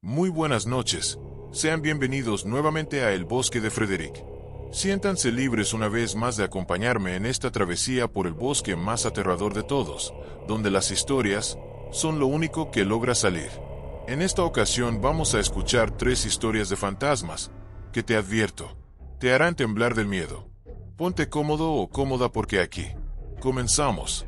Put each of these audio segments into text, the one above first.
Muy buenas noches. Sean bienvenidos nuevamente a El Bosque de Frederick. Siéntanse libres una vez más de acompañarme en esta travesía por el bosque más aterrador de todos, donde las historias son lo único que logra salir. En esta ocasión vamos a escuchar 3 historias de fantasmas, que te advierto, te harán temblar del miedo. Ponte cómodo o cómoda porque aquí comenzamos.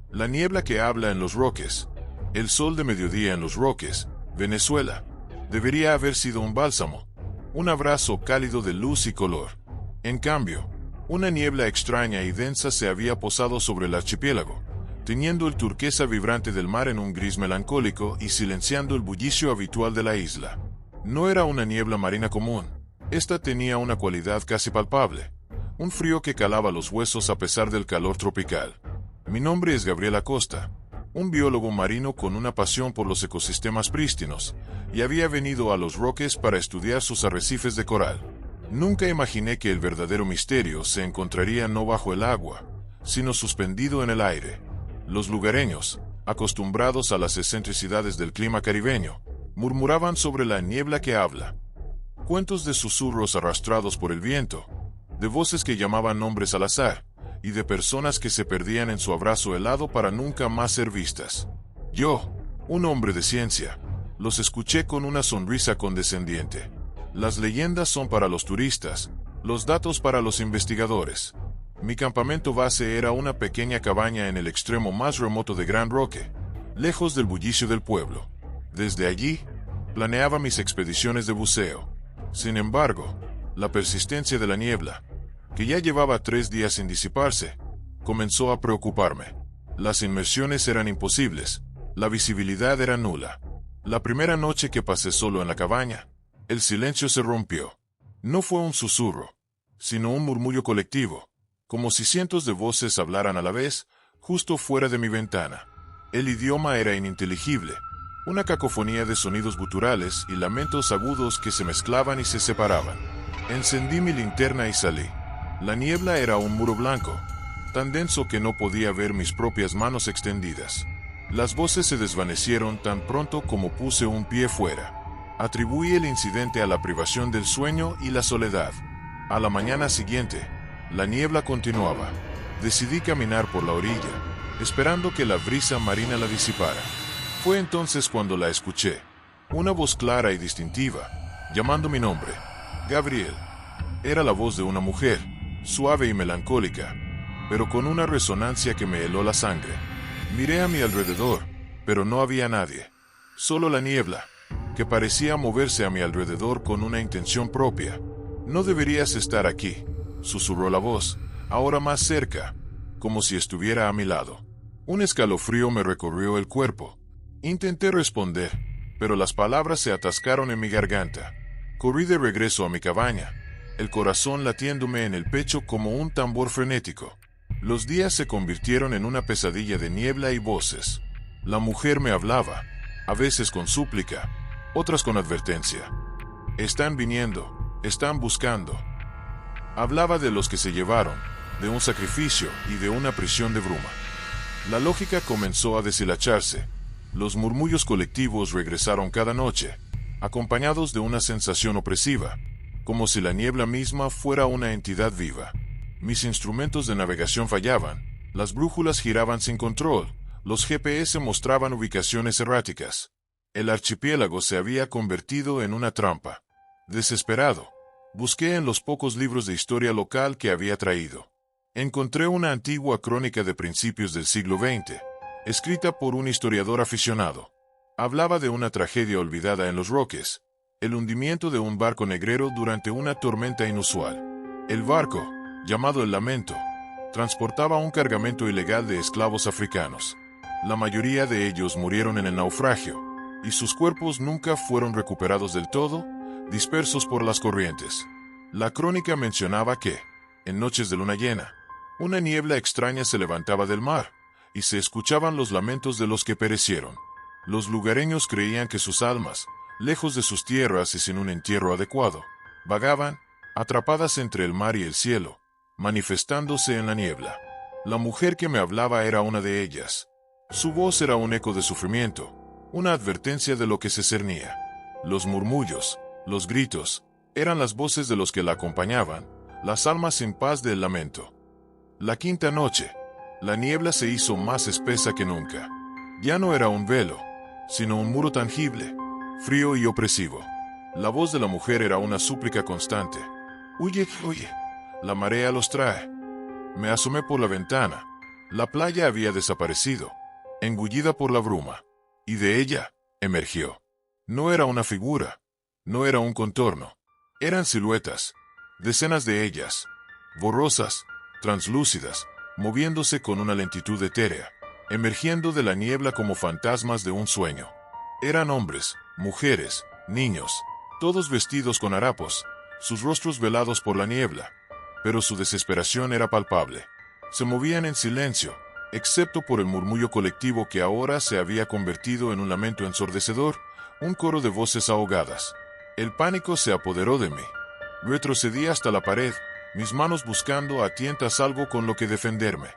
La niebla que habla en Los Roques. El sol de mediodía en Los Roques, Venezuela, debería haber sido un bálsamo, un abrazo cálido de luz y color. En cambio, una niebla extraña y densa se había posado sobre el archipiélago, teñiendo el turquesa vibrante del mar en un gris melancólico y silenciando el bullicio habitual de la isla. No era una niebla marina común, esta tenía una cualidad casi palpable, un frío que calaba los huesos a pesar del calor tropical. Mi nombre es Gabriel Acosta, un biólogo marino con una pasión por los ecosistemas prístinos, y había venido a Los Roques para estudiar sus arrecifes de coral. Nunca imaginé que el verdadero misterio se encontraría no bajo el agua, sino suspendido en el aire. Los lugareños, acostumbrados a las excentricidades del clima caribeño, murmuraban sobre la niebla que habla. Cuentos de susurros arrastrados por el viento, de voces que llamaban nombres al azar, y de personas que se perdían en su abrazo helado para nunca más ser vistas. Yo, un hombre de ciencia, los escuché con una sonrisa condescendiente. Las leyendas son para los turistas, los datos para los investigadores. Mi campamento base era una pequeña cabaña en el extremo más remoto de Gran Roque, lejos del bullicio del pueblo. Desde allí, planeaba mis expediciones de buceo. Sin embargo, la persistencia de la niebla, que ya llevaba 3 días sin disiparse, comenzó a preocuparme. Las inmersiones eran imposibles, la visibilidad era nula. La primera noche que pasé solo en la cabaña, el silencio se rompió. No fue un susurro, sino un murmullo colectivo, como si cientos de voces hablaran a la vez, justo fuera de mi ventana. El idioma era ininteligible, una cacofonía de sonidos guturales y lamentos agudos que se mezclaban y se separaban. Encendí mi linterna y salí. La niebla era un muro blanco, tan denso que no podía ver mis propias manos extendidas. Las voces se desvanecieron tan pronto como puse un pie fuera. Atribuí el incidente a la privación del sueño y la soledad. A la mañana siguiente, la niebla continuaba. Decidí caminar por la orilla, esperando que la brisa marina la disipara. Fue entonces cuando la escuché, una voz clara y distintiva, llamando mi nombre. Gabriel. Era la voz de una mujer, suave y melancólica, pero con una resonancia que me heló la sangre. Miré a mi alrededor, pero no había nadie. Solo la niebla, que parecía moverse a mi alrededor con una intención propia. No deberías estar aquí, susurró la voz, ahora más cerca, como si estuviera a mi lado. Un escalofrío me recorrió el cuerpo. Intenté responder, pero las palabras se atascaron en mi garganta. Corrí de regreso a mi cabaña, el corazón latiéndome en el pecho como un tambor frenético. Los días se convirtieron en una pesadilla de niebla y voces. La mujer me hablaba, a veces con súplica, otras con advertencia. Están viniendo, están buscando. Hablaba de los que se llevaron, de un sacrificio y de una prisión de bruma. La lógica comenzó a deshilacharse. Los murmullos colectivos regresaron cada noche, acompañados de una sensación opresiva, como si la niebla misma fuera una entidad viva. Mis instrumentos de navegación fallaban, las brújulas giraban sin control, los GPS mostraban ubicaciones erráticas. El archipiélago se había convertido en una trampa. Desesperado, busqué en los pocos libros de historia local que había traído. Encontré una antigua crónica de principios del siglo XX, escrita por un historiador aficionado. Hablaba de una tragedia olvidada en Los Roques, el hundimiento de un barco negrero durante una tormenta inusual. El barco, llamado El Lamento, transportaba un cargamento ilegal de esclavos africanos. La mayoría de ellos murieron en el naufragio, y sus cuerpos nunca fueron recuperados del todo, dispersos por las corrientes. La crónica mencionaba que, en noches de luna llena, una niebla extraña se levantaba del mar, y se escuchaban los lamentos de los que perecieron. Los lugareños creían que sus almas, lejos de sus tierras y sin un entierro adecuado, vagaban, atrapadas entre el mar y el cielo, manifestándose en la niebla. La mujer que me hablaba era una de ellas. Su voz era un eco de sufrimiento, una advertencia de lo que se cernía. Los murmullos, los gritos, eran las voces de los que la acompañaban, las almas sin paz del lamento. La quinta noche, la niebla se hizo más espesa que nunca. Ya no era un velo, sino un muro tangible, frío y opresivo. La voz de la mujer era una súplica constante. Huye, huye, la marea los trae. Me asomé por la ventana. La playa había desaparecido, engullida por la bruma, y de ella emergió. No era una figura, no era un contorno, eran siluetas, decenas de ellas, borrosas, translúcidas, moviéndose con una lentitud etérea, emergiendo de la niebla como fantasmas de un sueño. Eran hombres, mujeres, niños, todos vestidos con harapos, sus rostros velados por la niebla, pero su desesperación era palpable. Se movían en silencio, excepto por el murmullo colectivo que ahora se había convertido en un lamento ensordecedor, un coro de voces ahogadas. El pánico se apoderó de mí. Retrocedí hasta la pared, mis manos buscando a tientas algo con lo que defenderme.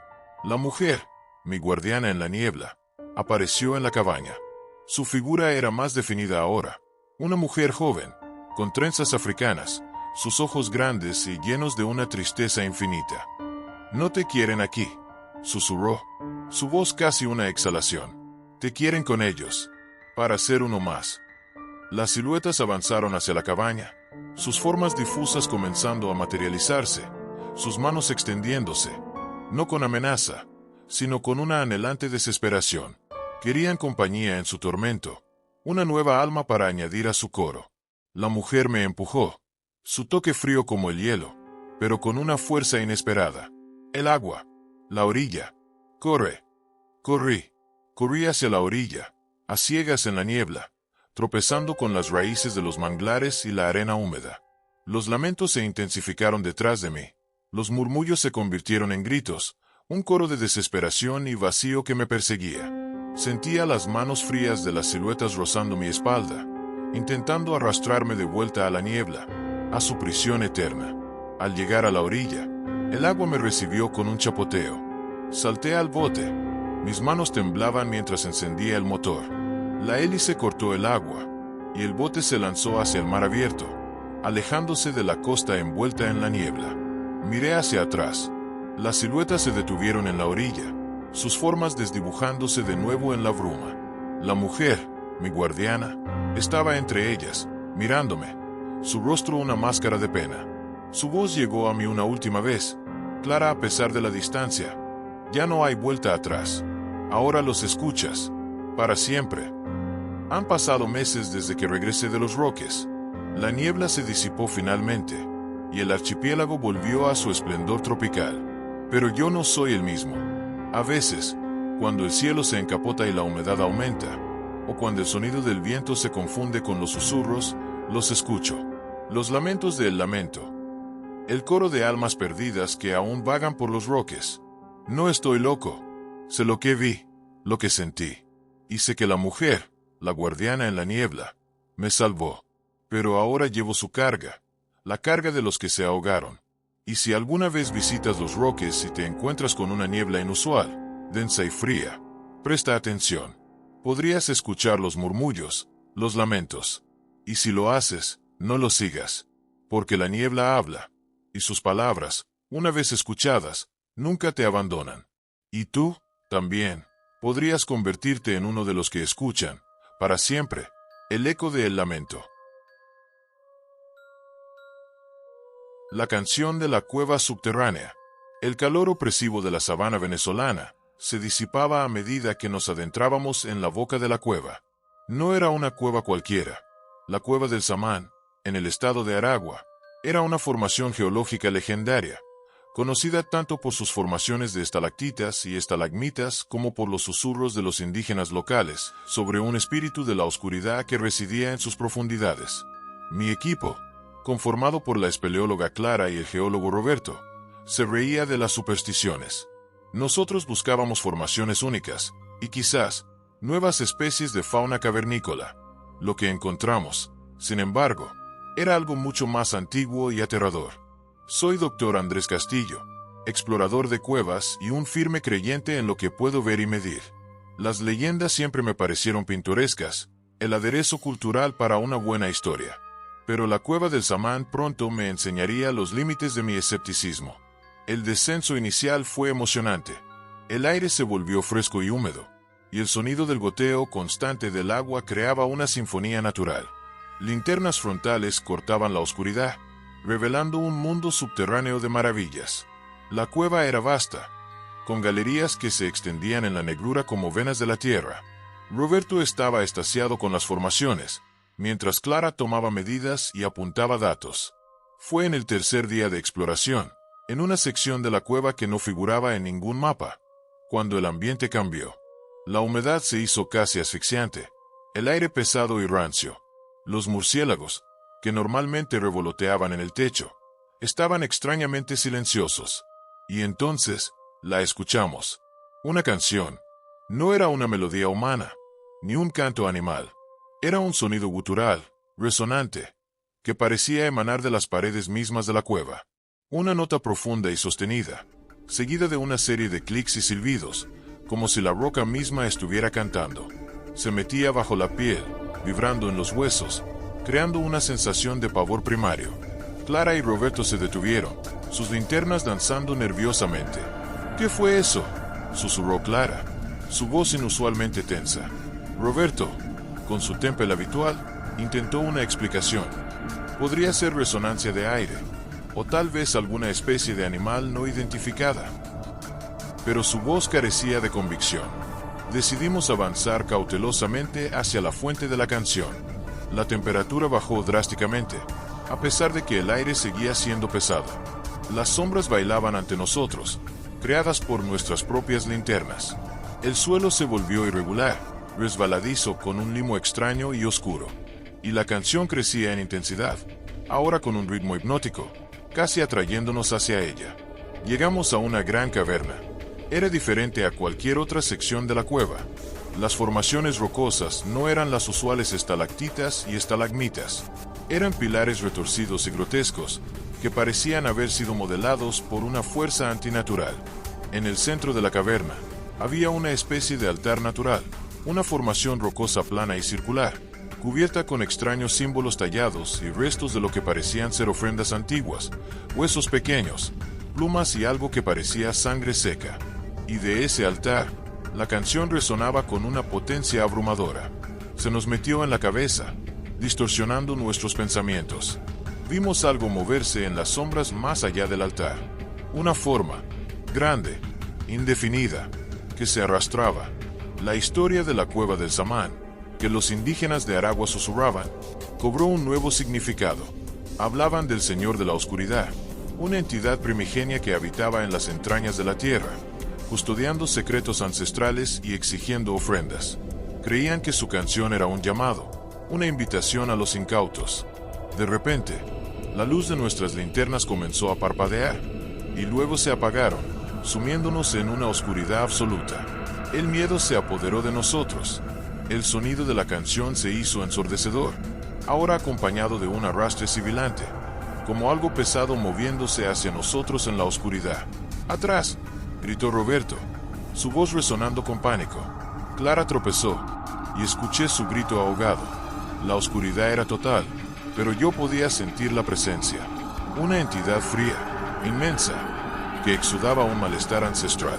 La mujer, mi guardiana en la niebla, apareció en la cabaña. Su figura era más definida ahora. Una mujer joven, con trenzas africanas, sus ojos grandes y llenos de una tristeza infinita. «No te quieren aquí», susurró, su voz casi una exhalación. «Te quieren con ellos, para ser uno más». Las siluetas avanzaron hacia la cabaña, sus formas difusas comenzando a materializarse, sus manos extendiéndose, no con amenaza, sino con una anhelante desesperación. Querían compañía en su tormento, una nueva alma para añadir a su coro. La mujer me empujó, su toque frío como el hielo, pero con una fuerza inesperada. El agua, la orilla. «Corre». Corrí. Corrí hacia la orilla, a ciegas en la niebla, tropezando con las raíces de los manglares y la arena húmeda. Los lamentos se intensificaron detrás de mí. Los murmullos se convirtieron en gritos, un coro de desesperación y vacío que me perseguía. Sentía las manos frías de las siluetas rozando mi espalda, intentando arrastrarme de vuelta a la niebla, a su prisión eterna. Al llegar a la orilla, el agua me recibió con un chapoteo. Salté al bote. Mis manos temblaban mientras encendía el motor. La hélice cortó el agua, y el bote se lanzó hacia el mar abierto, alejándose de la costa envuelta en la niebla. Miré hacia atrás. Las siluetas se detuvieron en la orilla, sus formas desdibujándose de nuevo en la bruma. La mujer, mi guardiana, estaba entre ellas, mirándome, su rostro una máscara de pena. Su voz llegó a mí una última vez, clara a pesar de la distancia. «Ya no hay vuelta atrás. Ahora los escuchas. Para siempre». Han pasado meses desde que regresé de los Roques. La niebla se disipó finalmente, y el archipiélago volvió a su esplendor tropical. Pero yo no soy el mismo. A veces, cuando el cielo se encapota y la humedad aumenta, o cuando el sonido del viento se confunde con los susurros, los escucho. Los lamentos del lamento. El coro de almas perdidas que aún vagan por los Roques. No estoy loco. Sé lo que vi, lo que sentí. Y sé que la mujer, la guardiana en la niebla, me salvó. Pero ahora llevo su carga, la carga de los que se ahogaron. Y si alguna vez visitas los Roques y te encuentras con una niebla inusual, densa y fría, presta atención. Podrías escuchar los murmullos, los lamentos. Y si lo haces, no lo sigas, porque la niebla habla, y sus palabras, una vez escuchadas, nunca te abandonan. Y tú, también, podrías convertirte en uno de los que escuchan, para siempre, el eco del lamento. La canción de la cueva subterránea. El calor opresivo de la sabana venezolana se disipaba a medida que nos adentrábamos en la boca de la cueva. No era una cueva cualquiera. La cueva del Samán, en el estado de Aragua, era una formación geológica legendaria, conocida tanto por sus formaciones de estalactitas y estalagmitas como por los susurros de los indígenas locales sobre un espíritu de la oscuridad que residía en sus profundidades. Mi equipo, conformado por la espeleóloga Clara y el geólogo Roberto, se reía de las supersticiones. Nosotros buscábamos formaciones únicas, y quizás, nuevas especies de fauna cavernícola. Lo que encontramos, sin embargo, era algo mucho más antiguo y aterrador. Soy Dr. Andrés Castillo, explorador de cuevas y un firme creyente en lo que puedo ver y medir. Las leyendas siempre me parecieron pintorescas, el aderezo cultural para una buena historia. Pero la cueva del Samán pronto me enseñaría los límites de mi escepticismo. El descenso inicial fue emocionante. El aire se volvió fresco y húmedo, y el sonido del goteo constante del agua creaba una sinfonía natural. Linternas frontales cortaban la oscuridad, revelando un mundo subterráneo de maravillas. La cueva era vasta, con galerías que se extendían en la negrura como venas de la tierra. Roberto estaba extasiado con las formaciones, mientras Clara tomaba medidas y apuntaba datos. Fue en el tercer día de exploración, en una sección de la cueva que no figuraba en ningún mapa, cuando el ambiente cambió. La humedad se hizo casi asfixiante, el aire pesado y rancio. Los murciélagos, que normalmente revoloteaban en el techo, estaban extrañamente silenciosos. Y entonces, la escuchamos. Una canción. No era una melodía humana, ni un canto animal. Era un sonido gutural, resonante, que parecía emanar de las paredes mismas de la cueva. Una nota profunda y sostenida, seguida de una serie de clics y silbidos, como si la roca misma estuviera cantando. Se metía bajo la piel, vibrando en los huesos, creando una sensación de pavor primario. Clara y Roberto se detuvieron, sus linternas danzando nerviosamente. «¿Qué fue eso?», susurró Clara, su voz inusualmente tensa. Roberto, con su temple habitual, intentó una explicación. Podría ser resonancia de aire, o tal vez alguna especie de animal no identificada. Pero su voz carecía de convicción. Decidimos avanzar cautelosamente hacia la fuente de la canción. La temperatura bajó drásticamente, a pesar de que el aire seguía siendo pesado. Las sombras bailaban ante nosotros, creadas por nuestras propias linternas. El suelo se volvió irregular, resbaladizo con un limo extraño y oscuro. Y la canción crecía en intensidad, ahora con un ritmo hipnótico, casi atrayéndonos hacia ella. Llegamos a una gran caverna. Era diferente a cualquier otra sección de la cueva. Las formaciones rocosas no eran las usuales estalactitas y estalagmitas. Eran pilares retorcidos y grotescos, que parecían haber sido modelados por una fuerza antinatural. En el centro de la caverna, había una especie de altar natural, una formación rocosa plana y circular, cubierta con extraños símbolos tallados y restos de lo que parecían ser ofrendas antiguas, huesos pequeños, plumas y algo que parecía sangre seca. Y de ese altar, la canción resonaba con una potencia abrumadora. Se nos metió en la cabeza, distorsionando nuestros pensamientos. Vimos algo moverse en las sombras más allá del altar. Una forma, grande, indefinida, que se arrastraba. La historia de la cueva del Samán, que los indígenas de Aragua susurraban, cobró un nuevo significado. Hablaban del Señor de la Oscuridad, una entidad primigenia que habitaba en las entrañas de la tierra, custodiando secretos ancestrales y exigiendo ofrendas. Creían que su canción era un llamado, una invitación a los incautos. De repente, la luz de nuestras linternas comenzó a parpadear, y luego se apagaron, sumiéndonos en una oscuridad absoluta. El miedo se apoderó de nosotros. El sonido de la canción se hizo ensordecedor, ahora acompañado de un arrastre sibilante, como algo pesado moviéndose hacia nosotros en la oscuridad. «¡Atrás!», gritó Roberto, su voz resonando con pánico. Clara tropezó, y escuché su grito ahogado. La oscuridad era total, pero yo podía sentir la presencia. Una entidad fría, inmensa, que exudaba un malestar ancestral.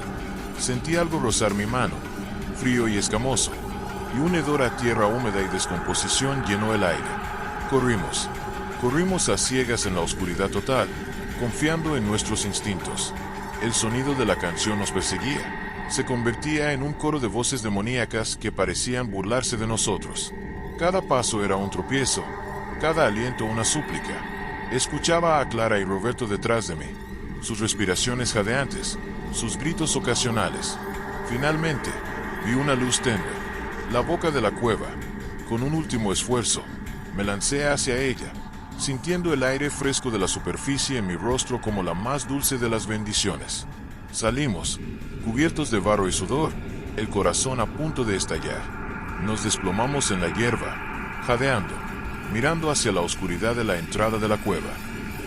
Sentí algo rozar mi mano, frío y escamoso, y un hedor a tierra húmeda y descomposición llenó el aire. Corrimos a ciegas en la oscuridad total, confiando en nuestros instintos. El sonido de la canción nos perseguía. Se convertía en un coro de voces demoníacas que parecían burlarse de nosotros. Cada paso era un tropiezo, cada aliento una súplica. Escuchaba a Clara y Roberto detrás de mí, sus respiraciones jadeantes, sus gritos ocasionales. Finalmente, vi una luz tenue, la boca de la cueva. Con un último esfuerzo, me lancé hacia ella, sintiendo el aire fresco de la superficie en mi rostro como la más dulce de las bendiciones. Salimos, cubiertos de barro y sudor, el corazón a punto de estallar. Nos desplomamos en la hierba, jadeando, mirando hacia la oscuridad de la entrada de la cueva.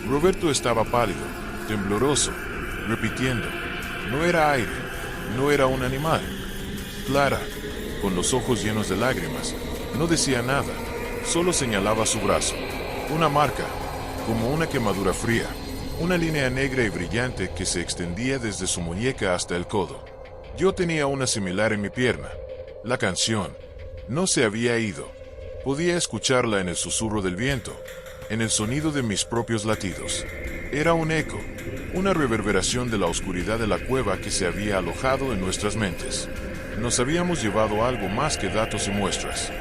Roberto estaba pálido, tembloroso, repitiendo: «No era aire, no era un animal». Clara, con los ojos llenos de lágrimas. No decía nada, solo señalaba su brazo. Una marca, como una quemadura fría, una línea negra y brillante que se extendía desde su muñeca hasta el codo. Yo tenía una similar en mi pierna. La canción no se había ido. Podía escucharla en el susurro del viento, en el sonido de mis propios latidos. Era un eco, una reverberación de la oscuridad de la cueva que se había alojado en nuestras mentes. Nos habíamos llevado algo más que datos y muestras.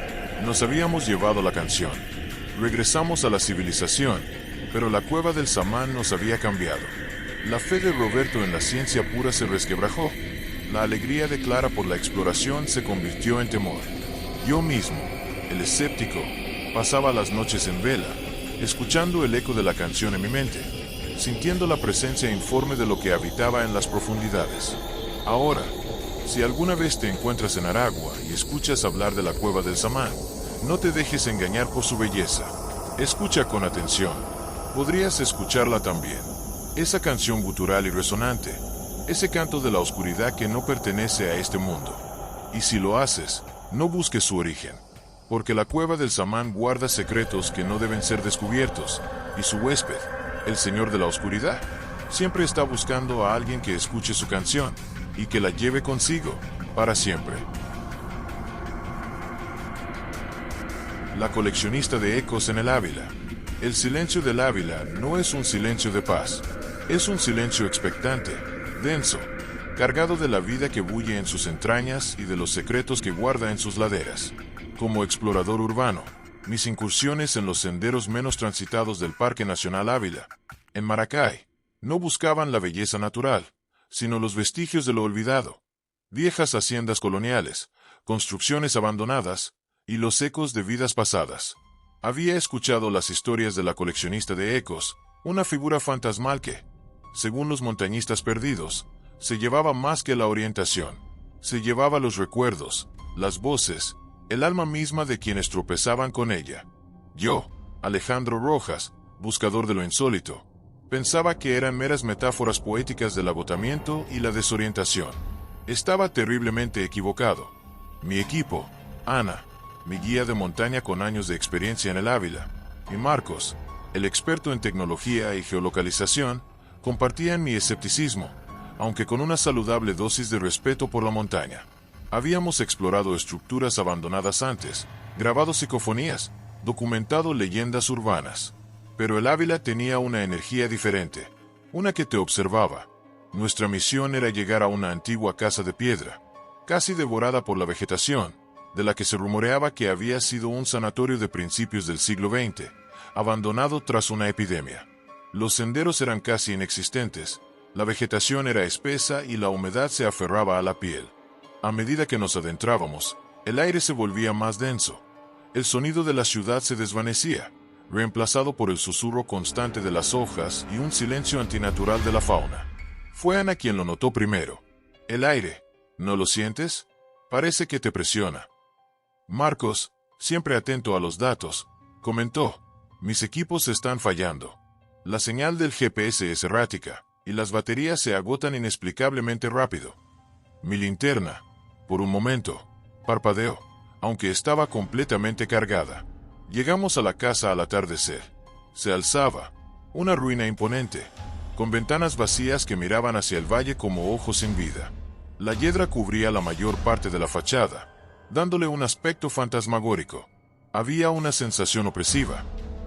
Nos habíamos llevado la canción. Regresamos a la civilización, pero la cueva del samán nos había cambiado. La fe de Roberto en la ciencia pura se resquebrajó. La alegría de Clara por la exploración se convirtió en temor. Yo mismo, el escéptico, pasaba las noches en vela, escuchando el eco de la canción en mi mente, sintiendo la presencia informe de lo que habitaba en las profundidades. Ahora, si alguna vez te encuentras en Aragua y escuchas hablar de la cueva del samán, no te dejes engañar por su belleza. Escucha con atención. Podrías escucharla también. Esa canción gutural y resonante, ese canto de la oscuridad que no pertenece a este mundo. Y si lo haces, no busques su origen, porque la cueva del samán guarda secretos que no deben ser descubiertos, y su huésped, el Señor de la Oscuridad, siempre está buscando a alguien que escuche su canción y que la lleve consigo para siempre. La coleccionista de ecos en el Ávila. El silencio del Ávila no es un silencio de paz, es un silencio expectante, denso, cargado de la vida que bulle en sus entrañas y de los secretos que guarda en sus laderas. Como explorador urbano, mis incursiones en los senderos menos transitados del Parque Nacional Ávila, en Maracay, no buscaban la belleza natural, sino los vestigios de lo olvidado, viejas haciendas coloniales, construcciones abandonadas y los ecos de vidas pasadas. Había escuchado las historias de la coleccionista de ecos, una figura fantasmal que, según los montañistas perdidos, se llevaba más que la orientación, se llevaba los recuerdos, las voces, el alma misma de quienes tropezaban con ella. Yo, Alejandro Rojas, buscador de lo insólito, pensaba que eran meras metáforas poéticas del agotamiento y la desorientación. Estaba terriblemente equivocado. Mi equipo, Ana, mi guía de montaña con años de experiencia en el Ávila, y Marcos, el experto en tecnología y geolocalización, compartían mi escepticismo, aunque con una saludable dosis de respeto por la montaña. Habíamos explorado estructuras abandonadas antes, grabado psicofonías, documentado leyendas urbanas. Pero el Ávila tenía una energía diferente, una que te observaba. Nuestra misión era llegar a una antigua casa de piedra, casi devorada por la vegetación, de la que se rumoreaba que había sido un sanatorio de principios del siglo XX, abandonado tras una epidemia. Los senderos eran casi inexistentes, la vegetación era espesa y la humedad se aferraba a la piel. A medida que nos adentrábamos, el aire se volvía más denso. El sonido de la ciudad se desvanecía, reemplazado por el susurro constante de las hojas y un silencio antinatural de la fauna. Fue Ana quien lo notó primero. El aire, ¿no lo sientes? Parece que te presiona. Marcos, siempre atento a los datos, comentó: mis equipos están fallando. La señal del GPS es errática, y las baterías se agotan inexplicablemente rápido. Mi linterna, por un momento, parpadeó, aunque estaba completamente cargada. Llegamos a la casa al atardecer. Se alzaba, una ruina imponente, con ventanas vacías que miraban hacia el valle como ojos sin vida. La hiedra cubría la mayor parte de la fachada, dándole un aspecto fantasmagórico. Había una sensación opresiva,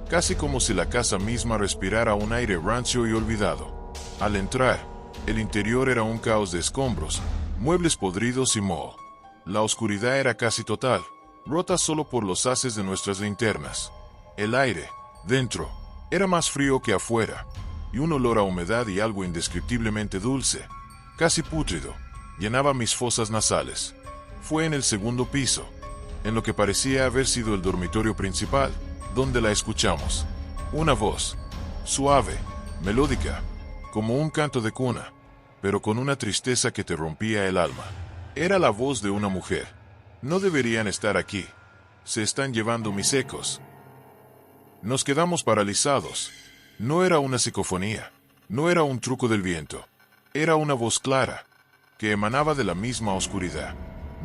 casi como si la casa misma respirara un aire rancio y olvidado. Al entrar, el interior era un caos de escombros, muebles podridos y moho. La oscuridad era casi total, rota solo por los haces de nuestras linternas. El aire, dentro, era más frío que afuera, y un olor a humedad y algo indescriptiblemente dulce, casi pútrido, llenaba mis fosas nasales. Fue en el segundo piso, en lo que parecía haber sido el dormitorio principal, donde la escuchamos. Una voz, suave, melódica, como un canto de cuna, pero con una tristeza que te rompía el alma. Era la voz de una mujer. No deberían estar aquí. Se están llevando mis ecos. Nos quedamos paralizados. No era una psicofonía, no era un truco del viento. Era una voz clara, que emanaba de la misma oscuridad.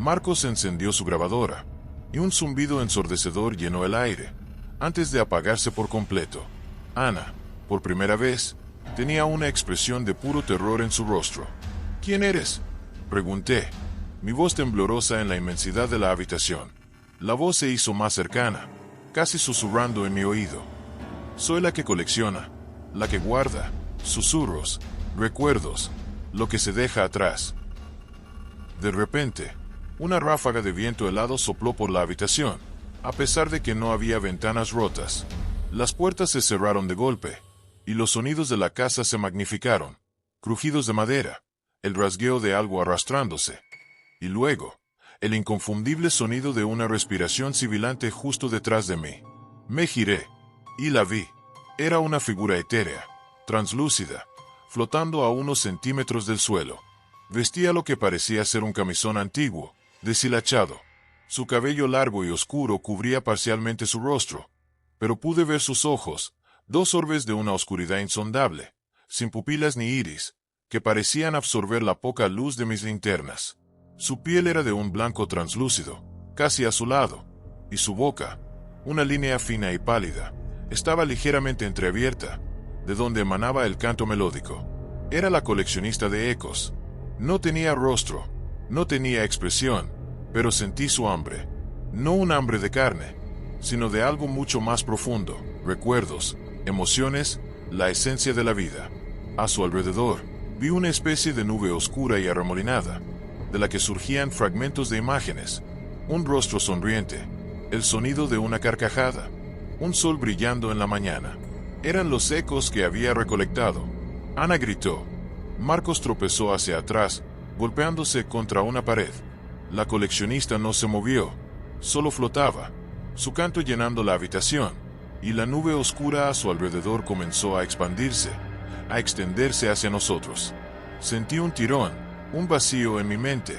Marcos encendió su grabadora, y un zumbido ensordecedor llenó el aire, antes de apagarse por completo. Ana, por primera vez, tenía una expresión de puro terror en su rostro. ¿Quién eres?, pregunté, mi voz temblorosa en la inmensidad de la habitación. La voz se hizo más cercana, casi susurrando en mi oído. Soy la que colecciona, la que guarda, susurros, recuerdos, lo que se deja atrás. De repente, una ráfaga de viento helado sopló por la habitación, a pesar de que no había ventanas rotas. Las puertas se cerraron de golpe, y los sonidos de la casa se magnificaron. Crujidos de madera, el rasgueo de algo arrastrándose, y luego, el inconfundible sonido de una respiración sibilante justo detrás de mí. Me giré, y la vi. Era una figura etérea, translúcida, flotando a unos centímetros del suelo. Vestía lo que parecía ser un camisón antiguo, deshilachado. Su cabello largo y oscuro cubría parcialmente su rostro, pero pude ver sus ojos, dos orbes de una oscuridad insondable, sin pupilas ni iris, que parecían absorber la poca luz de mis linternas. Su piel era de un blanco translúcido, casi azulado, y su boca, una línea fina y pálida, estaba ligeramente entreabierta, de donde emanaba el canto melódico. Era la coleccionista de ecos. No tenía rostro, no tenía expresión, pero sentí su hambre. No un hambre de carne, sino de algo mucho más profundo, recuerdos, emociones, la esencia de la vida. A su alrededor, vi una especie de nube oscura y arremolinada, de la que surgían fragmentos de imágenes, un rostro sonriente, el sonido de una carcajada, un sol brillando en la mañana. Eran los ecos que había recolectado. Ana gritó. Marcos tropezó hacia atrás, golpeándose contra una pared. La coleccionista no se movió, solo flotaba, su canto llenando la habitación, y la nube oscura a su alrededor comenzó a expandirse, a extenderse hacia nosotros. Sentí un tirón, un vacío en mi mente,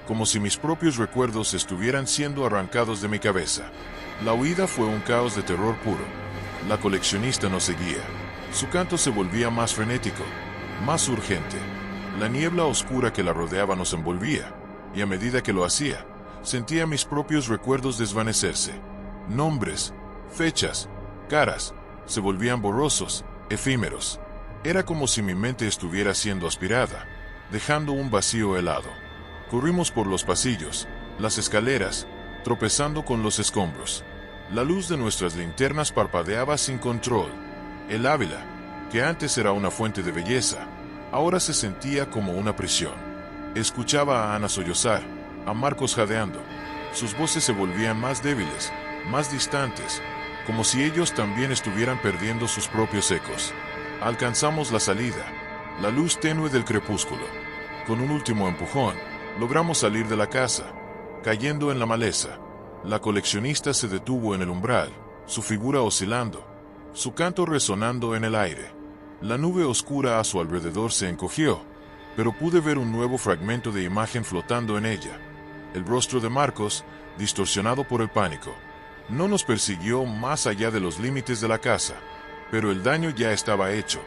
como si mis propios recuerdos estuvieran siendo arrancados de mi cabeza. La huida fue un caos de terror puro. La coleccionista nos seguía. Su canto se volvía más frenético, más urgente. La niebla oscura que la rodeaba nos envolvía, y a medida que lo hacía, sentía mis propios recuerdos desvanecerse. Nombres, fechas, caras, se volvían borrosos, efímeros. Era como si mi mente estuviera siendo aspirada, dejando un vacío helado. Corrimos por los pasillos, las escaleras, tropezando con los escombros. La luz de nuestras linternas parpadeaba sin control. El Ávila, que antes era una fuente de belleza, ahora se sentía como una prisión. Escuchaba a Ana sollozar, a Marcos jadeando. Sus voces se volvían más débiles, más distantes, como si ellos también estuvieran perdiendo sus propios ecos. Alcanzamos la salida, la luz tenue del crepúsculo. Con un último empujón, logramos salir de la casa, cayendo en la maleza. La coleccionista se detuvo en el umbral, su figura oscilando, su canto resonando en el aire. La nube oscura a su alrededor se encogió, pero pude ver un nuevo fragmento de imagen flotando en ella. El rostro de Marcos, distorsionado por el pánico. No nos persiguió más allá de los límites de la casa, pero el daño ya estaba hecho.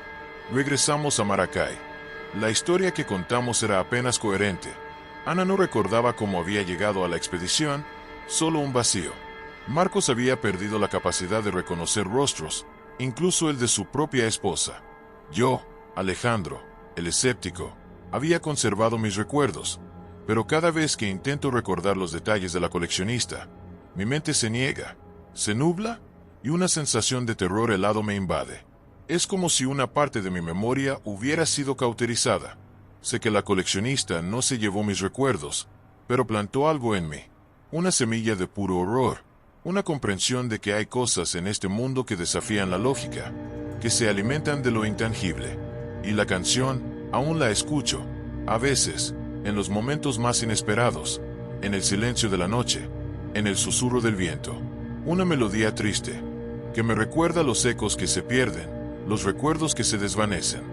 Regresamos a Maracay. La historia que contamos era apenas coherente. Ana no recordaba cómo había llegado a la expedición, solo un vacío. Marcos había perdido la capacidad de reconocer rostros, incluso el de su propia esposa. Yo, Alejandro, el escéptico, había conservado mis recuerdos, pero cada vez que intento recordar los detalles de la coleccionista, mi mente se niega, se nubla, y una sensación de terror helado me invade. Es como si una parte de mi memoria hubiera sido cauterizada. Sé que la coleccionista no se llevó mis recuerdos, pero plantó algo en mí. Una semilla de puro horror, una comprensión de que hay cosas en este mundo que desafían la lógica, que se alimentan de lo intangible. Y la canción, aún la escucho, a veces, en los momentos más inesperados, en el silencio de la noche, en el susurro del viento. Una melodía triste, que me recuerda los ecos que se pierden, los recuerdos que se desvanecen.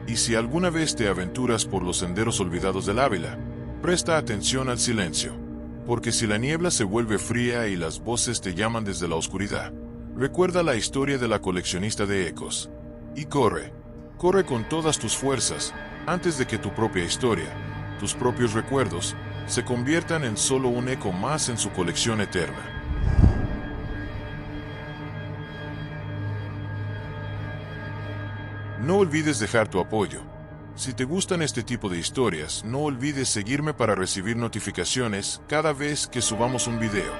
Y si alguna vez te aventuras por los senderos olvidados del Ávila, presta atención al silencio, porque si la niebla se vuelve fría y las voces te llaman desde la oscuridad, recuerda la historia de la coleccionista de ecos. Y corre, corre con todas tus fuerzas, antes de que tu propia historia, tus propios recuerdos, se conviertan en solo un eco más en su colección eterna. No olvides dejar tu apoyo. Si te gustan este tipo de historias, no olvides seguirme para recibir notificaciones cada vez que subamos un video.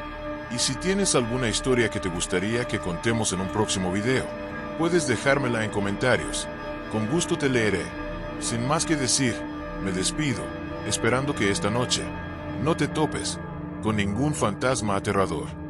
Y si tienes alguna historia que te gustaría que contemos en un próximo video, puedes dejármela en comentarios. Con gusto te leeré. Sin más que decir, me despido, esperando que esta noche no te topes con ningún fantasma aterrador.